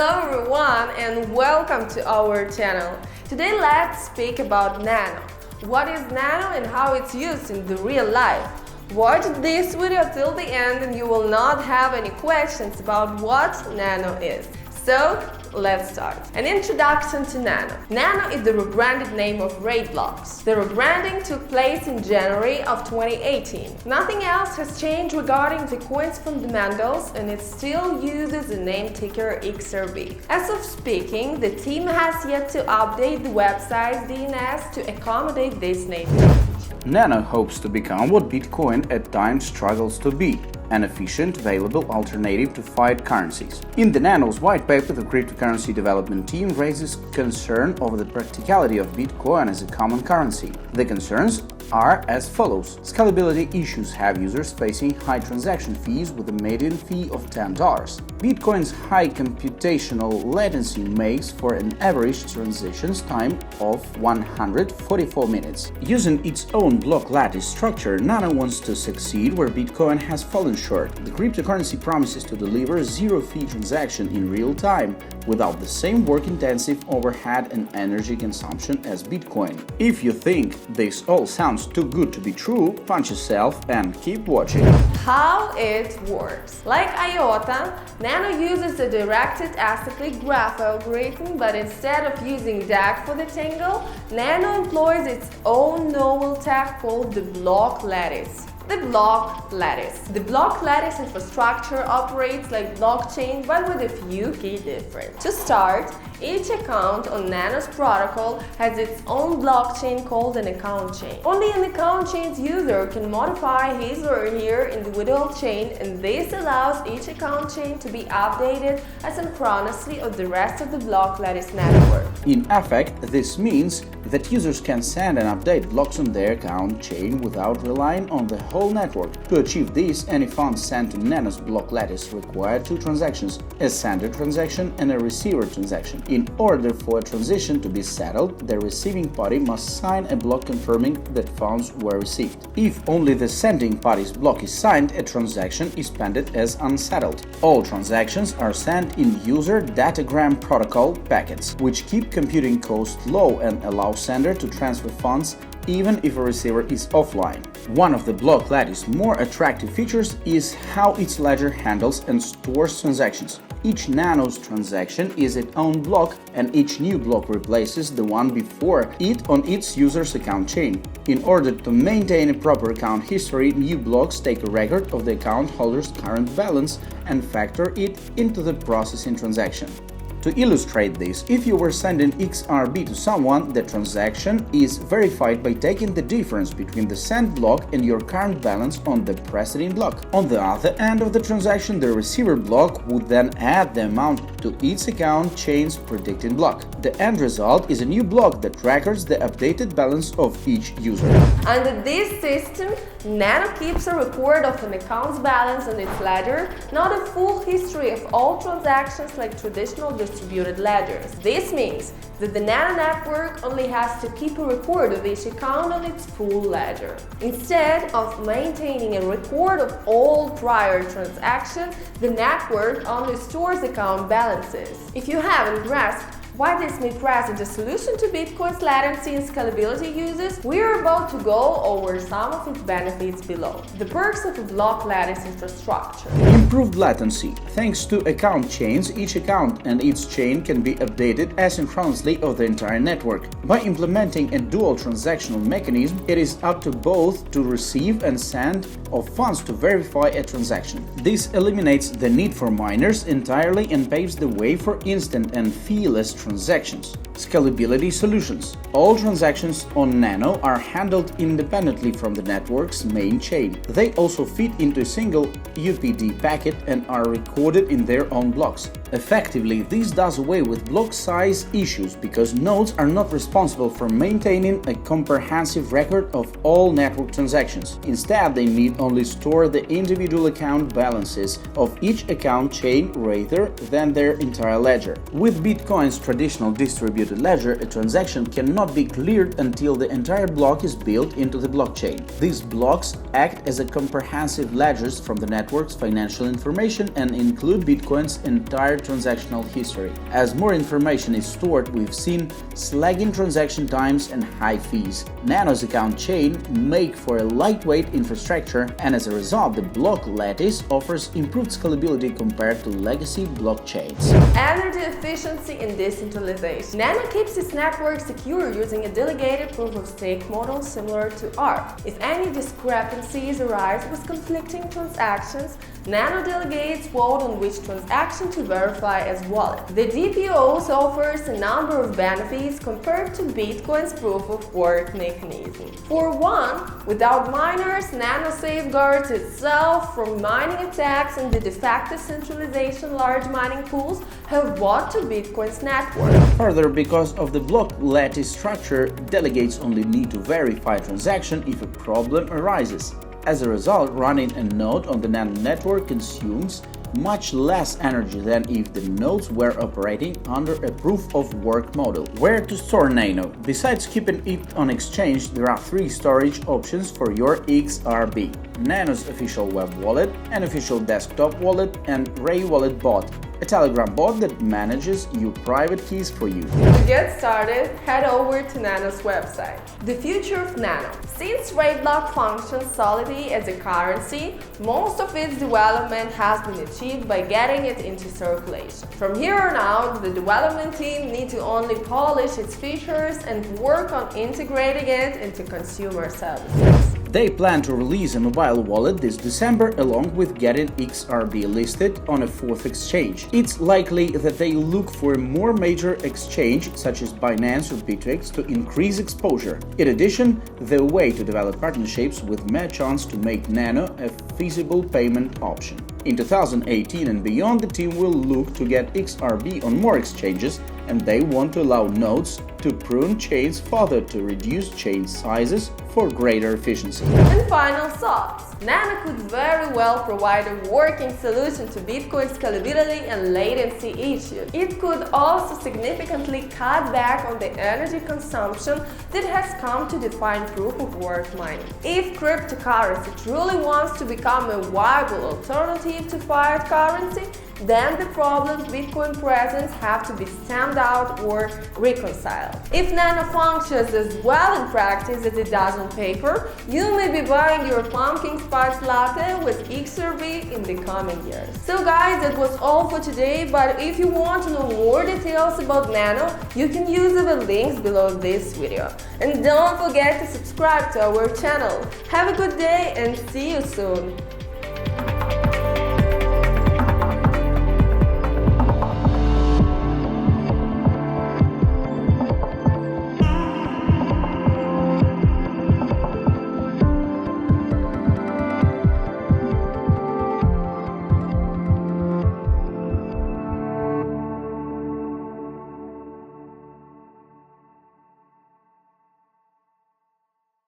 Hello everyone and welcome to our channel. Today let's speak about Nano. What is Nano and how it's used in the real life? Watch this video till the end and you will not have any questions about what Nano is. So, let's start. An introduction to Nano. Nano is the rebranded name of RAID blocks. The rebranding took place in January of 2018. Nothing else has changed regarding the coins fundamentals and it still uses the name ticker XRB. As of speaking, the team has yet to update the website's DNS to accommodate this name change. Nano hopes to become what Bitcoin at times struggles to be, an efficient, available alternative to fiat currencies. In the Nano's white paper, the cryptocurrency development team raises concern over the practicality of Bitcoin as a common currency. The concerns are as follows. Scalability issues have users facing high transaction fees with a median fee of $10. Bitcoin's high computational latency makes for an average transaction time of 144 minutes. Using its own block lattice structure, Nano wants to succeed where Bitcoin has fallen short. The cryptocurrency promises to deliver zero-fee transaction in real time without the same work-intensive overhead and energy consumption as Bitcoin. If you think this all sounds too good to be true, punch yourself and keep watching. How it works. Like IOTA, Nano uses a directed acyclic graph algorithm, but instead of using DAG for the tangle, Nano employs its own novel tag called the BLOCK-LATTICE. The BLOCK-LATTICE. The BLOCK-LATTICE infrastructure operates like blockchain but with a few key differences. To start, each account on Nano's protocol has its own blockchain called an account chain. Only an account chain's user can modify his or her individual chain, and this allows each account chain to be updated asynchronously of the rest of the BLOCK-LATTICE network. In effect, this means that users can send and update blocks on their account chain without relying on the whole network. To achieve this, any funds sent to Nano's block lattice require two transactions, a sender transaction and a receiver transaction. In order for a transaction to be settled, the receiving party must sign a block confirming that funds were received. If only the sending party's block is signed, a transaction is pended as unsettled. All transactions are sent in user datagram protocol packets, which keep computing costs low and allow sender to transfer funds even if a receiver is offline. One of the block lattice's more attractive features is how its ledger handles and stores transactions. Each Nano's transaction is its own block, and each new block replaces the one before it on its user's account chain. In order to maintain a proper account history, new blocks take a record of the account holder's current balance and factor it into the processing transaction. To illustrate this, if you were sending XRB to someone, the transaction is verified by taking the difference between the sent block and your current balance on the preceding block. On the other end of the transaction, the receiver block would then add the amount to its account chain's predicting block. The end result is a new block that records the updated balance of each user. Under this system, Nano keeps a record of an account's balance on its ledger, not a full history of all transactions like traditional distributed ledgers. This means that the Nano network only has to keep a record of each account on its full ledger. Instead of maintaining a record of all prior transactions, the network only stores account balances. If you haven't grasped why this may present a solution to Bitcoin's latency and scalability uses, we are about to go over some of its benefits below. The perks of a block lattice infrastructure. Improved latency. Thanks to account chains, each account and its chain can be updated asynchronously of the entire network. By implementing a dual transactional mechanism, it is up to both to receive and send of funds to verify a transaction. This eliminates the need for miners entirely and paves the way for instant and fee-less transactions. Scalability solutions. All transactions on Nano are handled independently from the network's main chain. They also fit into a single UPD packet and are recorded in their own blocks. Effectively, this does away with block size issues because nodes are not responsible for maintaining a comprehensive record of all network transactions. Instead, they need only store the individual account balances of each account chain rather than their entire ledger. With Bitcoin's traditional distributed distributed ledger, a transaction cannot be cleared until the entire block is built into the blockchain. These blocks act as a comprehensive ledgers from the network's financial information and include Bitcoin's entire transactional history. As more information is stored, we've seen lagging transaction times and high fees. Nano's account chain make for a lightweight infrastructure, and as a result, the block lattice offers improved scalability compared to legacy blockchains. Energy efficiency and decentralization. Nano keeps its network secure using a delegated proof-of-stake model similar to ARP. If any discrepancies arise with conflicting transactions, Nano delegates vote on which transaction to verify as valid. The DPoS offers a number of benefits compared to Bitcoin's proof-of-work mechanism. For one, without miners, Nano safeguards itself from mining attacks, and the de facto centralization large mining pools have brought to Bitcoin's network. Further, because of the block lattice structure, delegates only need to verify a transaction if a problem arises. As a result, running a node on the Nano network consumes much less energy than if the nodes were operating under a proof-of-work model. Where to store Nano? Besides keeping it on exchange, there are 3 storage options for your XRB: Nano's official web wallet, an official desktop wallet, and Ray Wallet bot, a Telegram bot that manages your private keys for you. To get started, head over to Nano's website. The future of Nano. Since Ray block functions solidly as a currency, most of its development has been achieved by getting it into circulation. From here on out, the development team need to only polish its features and work on integrating it into consumer services. They plan to release a mobile wallet this December, along with getting XRB listed on a 4th exchange. It's likely that they look for a more major exchange, such as Binance or Bittrex, to increase exposure. In addition, the way to develop partnerships with merchants to make Nano a feasible payment option. In 2018 and beyond, the team will look to get XRB on more exchanges, and they want to allow nodes to prune chains further to reduce chain sizes for greater efficiency. And final thoughts. Nano could very well provide a working solution to Bitcoin's scalability and latency issues. It could also significantly cut back on the energy consumption that has come to define proof-of-work mining. If cryptocurrency truly wants to become a viable alternative to fiat currency, then the problems Bitcoin presents have to be stemmed out or reconciled. If Nano functions as well in practice as it does on paper, you may be buying your pumpkin spice latte with XRB in the coming years. So guys, that was all for today, but if you want to know more details about Nano, you can use the links below this video. And don't forget to subscribe to our channel. Have a good day and see you soon!